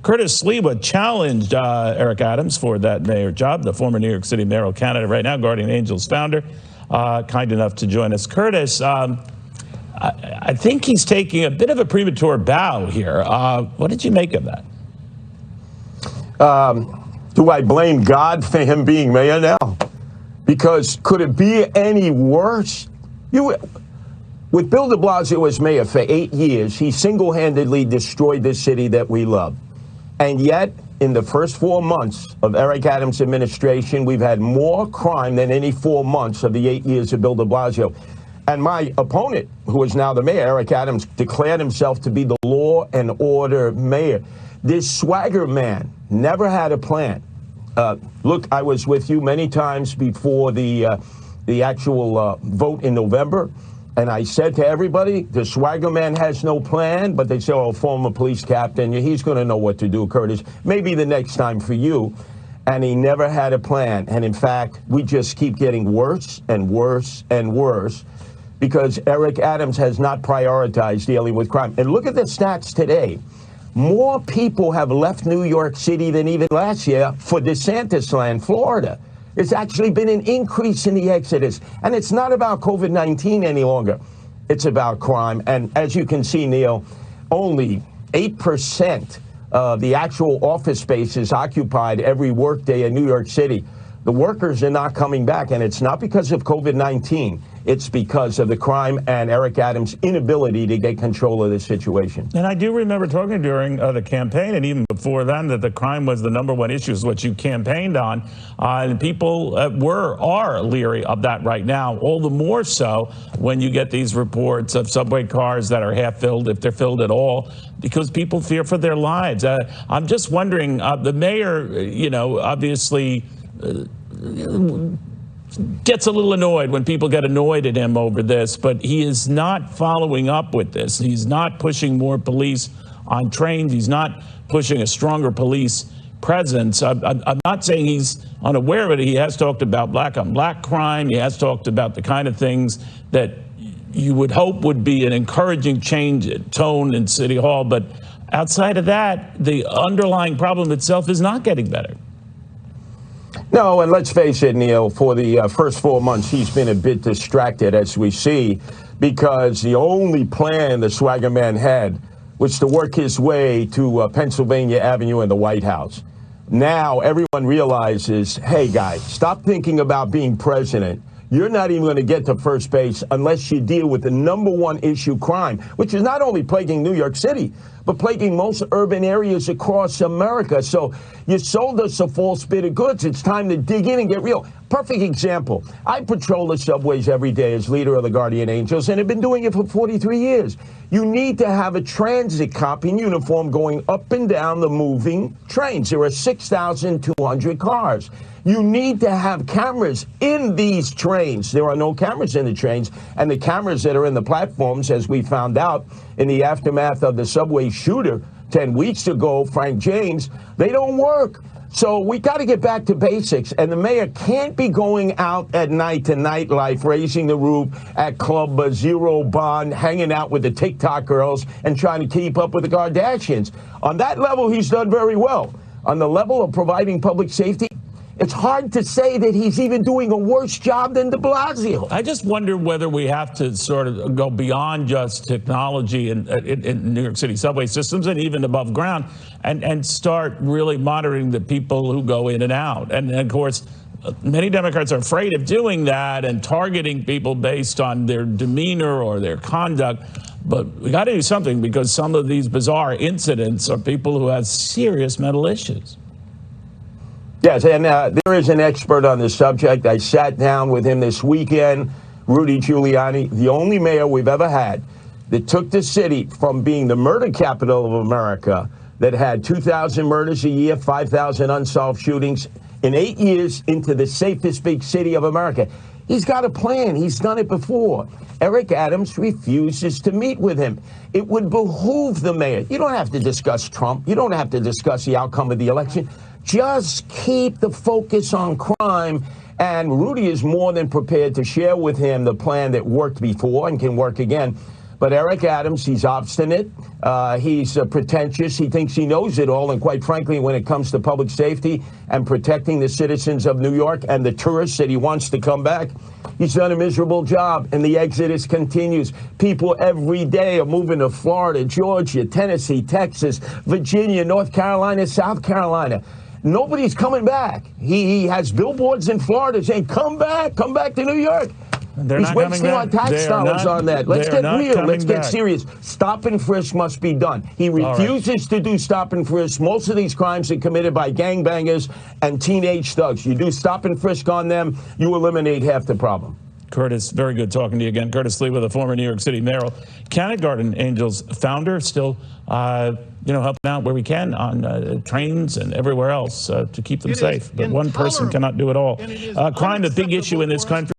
Curtis Sliwa challenged Eric Adams for that mayor job, the former New York City mayoral candidate right now, Guardian Angels founder, kind enough to join us. Curtis, I think he's taking a bit of a premature bow here. What did you make of that? Do I blame God for him being mayor now? Because could it be any worse? With Bill de Blasio as mayor for 8 years, he single-handedly destroyed this city that we love. And yet, in the first 4 months of Eric Adams' administration, we've had more crime than any 4 months of the 8 years of Bill de Blasio. And my opponent, who is now the mayor, Eric Adams, declared himself to be the law and order mayor. This swagger man never had a plan. Look, I was with you many times before the actual vote in November, and I said to everybody, the swagger man has no plan, but they say, oh, former police captain, he's going to know what to do, Curtis. Maybe the next time for you. And he never had a plan. And in fact, we just keep getting worse and worse and worse because Eric Adams has not prioritized dealing with crime. And look at the stats today. More people have left New York City than even last year for DeSantis land, Florida. It's actually been an increase in the exodus. And it's not about COVID-19 any longer. It's about crime. And as you can see, Neil, only 8% of the actual office space is occupied every workday in New York City. The workers are not coming back, and it's not because of COVID-19. It's because of the crime and Eric Adams' inability to get control of the situation. And I do remember talking during the campaign and even before then that the crime was the #1 issue, is what you campaigned on. And people are leery of that right now, all the more so when you get these reports of subway cars that are half filled, if they're filled at all, because people fear for their lives. I'm just wondering, the mayor, obviously gets a little annoyed when people get annoyed at him over this, but he is not following up with this. He's not pushing more police on trains. He's not pushing a stronger police presence. I'm not saying he's unaware of it. He has talked about black on black crime. He has talked about the kind of things that you would hope would be an encouraging change in tone in City Hall. But outside of that, the underlying problem itself is not getting better. No, and let's face it, Neil, for the first 4 months, he's been a bit distracted, as we see, because the only plan the swagger man had was to work his way to Pennsylvania Avenue and the White House. Now everyone realizes, hey, guys, stop thinking about being president. You're not even going to get to first base unless you deal with the #1 issue, crime, which is not only plaguing New York City, but plaguing most urban areas across America. So you sold us a false bit of goods. It's time to dig in and get real. Perfect example. I patrol the subways every day as leader of the Guardian Angels, and have been doing it for 43 years. You need to have a transit cop in uniform going up and down the moving trains. There are 6,200 cars. You need to have cameras in these trains. There are no cameras in the trains, and the cameras that are in the platforms, as we found out in the aftermath of the subway shooter 10 weeks ago, Frank James, they don't work. So we got to get back to basics, and the mayor can't be going out at night to nightlife, raising the roof at Club Zero Bond, hanging out with the TikTok girls and trying to keep up with the Kardashians. On that level, he's done very well. On the level of providing public safety, it's hard to say that he's even doing a worse job than de Blasio. I just wonder whether we have to sort of go beyond just technology in New York City subway systems and even above ground and start really monitoring the people who go in and out. And of course, many Democrats are afraid of doing that and targeting people based on their demeanor or their conduct. But we got to do something, because some of these bizarre incidents are people who have serious mental issues. Yes, and there is an expert on this subject. I sat down with him this weekend, Rudy Giuliani, the only mayor we've ever had that took the city from being the murder capital of America, that had 2,000 murders a year, 5,000 unsolved shootings in 8 years, into the safest big city of America. He's got a plan. He's done it before. Eric Adams refuses to meet with him. It would behoove the mayor. You don't have to discuss Trump. You don't have to discuss the outcome of the election. Just keep the focus on crime. And Rudy is more than prepared to share with him the plan that worked before and can work again. But Eric Adams, he's obstinate. He's pretentious. He thinks he knows it all. And quite frankly, when it comes to public safety and protecting the citizens of New York and the tourists that he wants to come back, he's done a miserable job. And the exodus continues. People every day are moving to Florida, Georgia, Tennessee, Texas, Virginia, North Carolina, South Carolina. Nobody's coming back. He has billboards in Florida saying, come back to New York. He's wasting our tax dollars on that. Let's get real. Let's get serious. Stop and frisk must be done. He refuses to do stop and frisk. Most of these crimes are committed by gangbangers and teenage thugs. You do stop and frisk on them, you eliminate half the problem. Curtis, very good talking to you again. Curtis Sliwa, the former New York City mayor, Canada Garden Angels founder, still helping out where we can on trains and everywhere else to keep them safe. But one person cannot do it all. Crime, a big issue in this country.